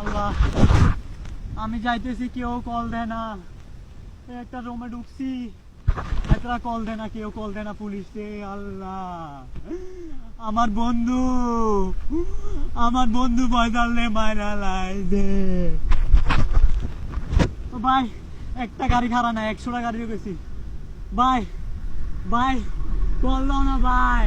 আল্লাহ, আমি যাইতেছি, কেউ কল দেয় না। একটা রুমে ঢুকছি, একটা কল দেয় না, কেউ কল দেয় না পুলিশে। আল্লাহ, আমার বন্ধু বয়দালে মাইরা লাইছে। ভাই একটা গাড়ি খারাপ না, 100টা গাড়ি গেছি। ভাই ভাই কল দাও না ভাই।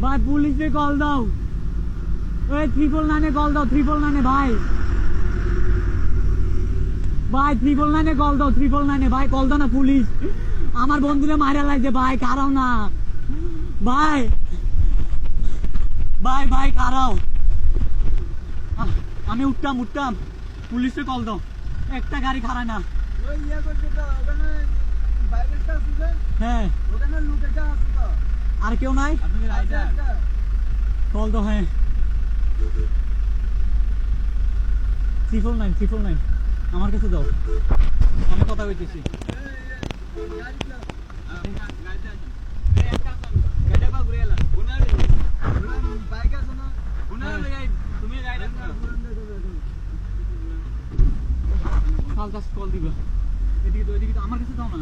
ভাই পুলিশে কল দাও, ওই 999 কল দাও, 999 ভাই। ভাই 999 কল দাও, 999 ভাই কল দাও না, পুলিশ আমার বন্ধুরে মারা লাগছে ভাই, কারাও না ভাই। ভাই ভাই কারাও, আমি উঠতাম, পুলিশে কল দাও। একটা গাড়ি খারাপ না। হ্যাঁ আর কেউ নাই, কল দাও। হ্যাঁ 999 আমার কাছে দাও, আমি কথা বলতেছি। কল দিবা, এদিকে তো আমার কাছে দাও না,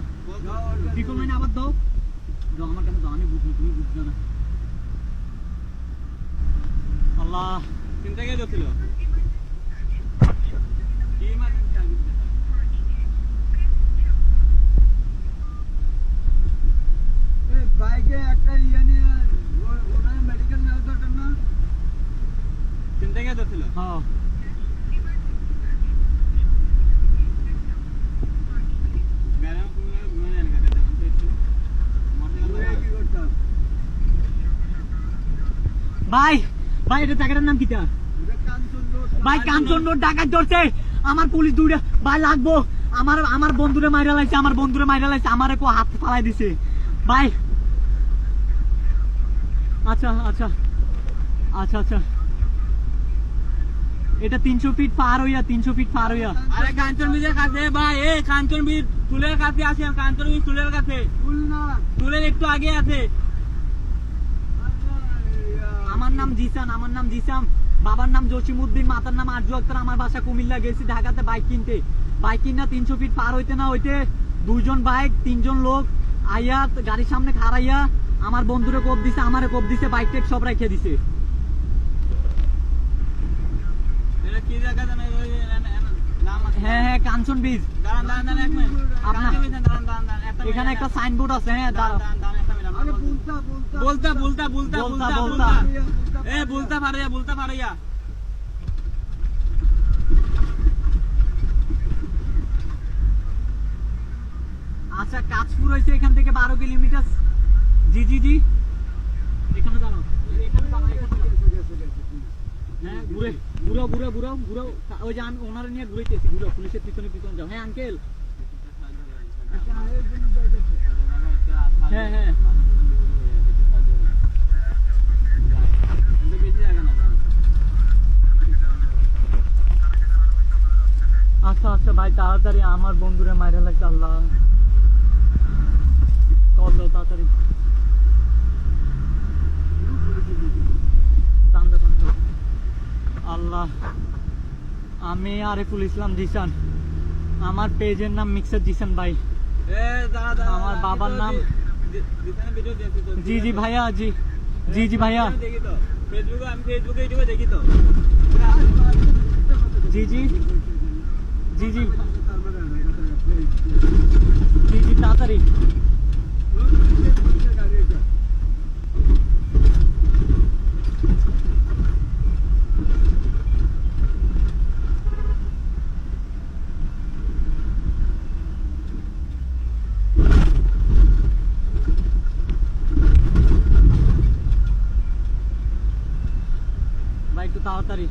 999 আবার দাও, আমার কাছে দাও, আমি বুঝি তুমি বুঝছো না। আল্লাহ, চিন্তা কে যাচ্ছিল? বাইকে একটা ইয়ে নিয়ে ওনার মেডিকেল নেওয়া দরকার না? চিন্তা কে যাচ্ছিল? হ্যাঁ ভাই ভাই এটা জায়গাটার নাম কিটা? ভাই কাঞ্চন রোড ডাকাত ধরছে, আমার পুলিশ দুইটা ভাই লাগবো। আমার বন্ধুরে মাইরা লাইছে, আমারে কো হাত ফালাই দিছে ভাই। আচ্ছা আচ্ছা আচ্ছা আচ্ছা, এটা 300 ফিট পার হইয়া, 300 ফিট পার হইয়া। আরে কাঞ্চন বীজের কাছে ভাই, এই কাঞ্চন বীজ তুলের কাছে আছে, কাঞ্চন বীজ তুলের কাছে, তুলের একটু আগে আছে। আমার নাম জিসান, বাবার নাম জসিমউদ্দিন, মাতার নাম আরজু আক্তার। আমার বাসা কুমিল্লা, গেছি ঢাকাতে বাইক কিনতে। বাইক কিনা 300 ফিট পার হইতে না হইতে দুইজন বাইক 3জন লোক আইয়া গাড়ির সামনে খাড়াইয়া আমার বন্ধুরে কোপ দিছে, আমারে কোপ দিছে, বাইক টেক সব রাখিয়ে দিছে। হ্যাঁ হ্যাঁ কাঞ্চন বীজ। এখানে একটা সাইনবোর্ড আছে। হ্যাঁ বলতা ফাড়িয়া। আচ্ছা কাজপুর হয়েছে এখান থেকে 12 কিলোমিটার। জি জি জি, এখানে দাঁড়াও, হ্যাঁ ঘুরে ঘুরো, ওই যে আমি ওনারা নিয়ে ঘুরেছি, ঘুরো পুলিশের পিছনে যাও। হ্যাঁ আঙ্কেল, হ্যাঁ হ্যাঁ আচ্ছা আচ্ছা ভাই তাড়াতাড়ি, আমার বন্ধুরে মাইরা লাগছে। আল্লাহ কল দাও তাড়াতাড়ি। আল্লাহ, আমি আরিফুল ইসলাম জিসান, আমার পেজের নাম মিক্সার জিসান ভাই। আমার বাবার নাম জি জি ভাইয়া, জি জি জি ভাইয়া, ফেসবুকে দেখি তো। জি জি জি জি জি জি তাড়াতাড়ি। ভাই একটু তাড়াতাড়ি।